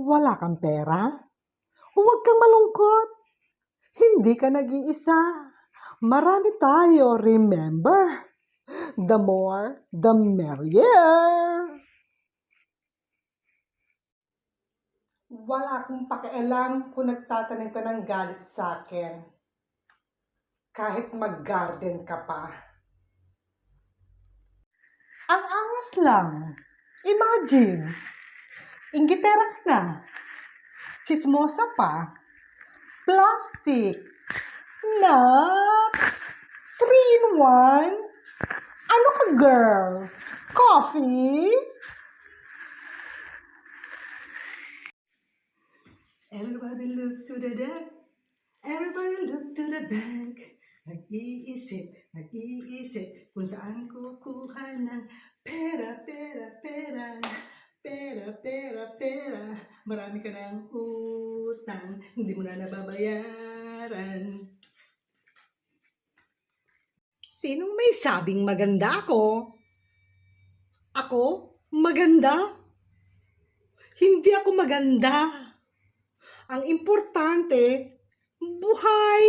Wala kang pera? Huwag kang malungkot. Hindi ka nag-iisa. Marami tayo, remember? The more, the merrier. Wala akong pakialam kung nagtatanim ka ng galit sa akin. Kahit mag-garden ka pa. Ang angas lang. Imagine, inggitera ka na. Chismosa pa. Plastic. Nuts. 3-in-1. Ano ka, girl? Coffee? Everybody look to the deck. Everybody look to the bank. Nag-iisip kung saan kukuha ng pera. Marami ka ng utang, hindi mo na nababayaran. Sinong may sabing maganda ako? Ako? Maganda? Hindi ako maganda. Ang importante, buhay.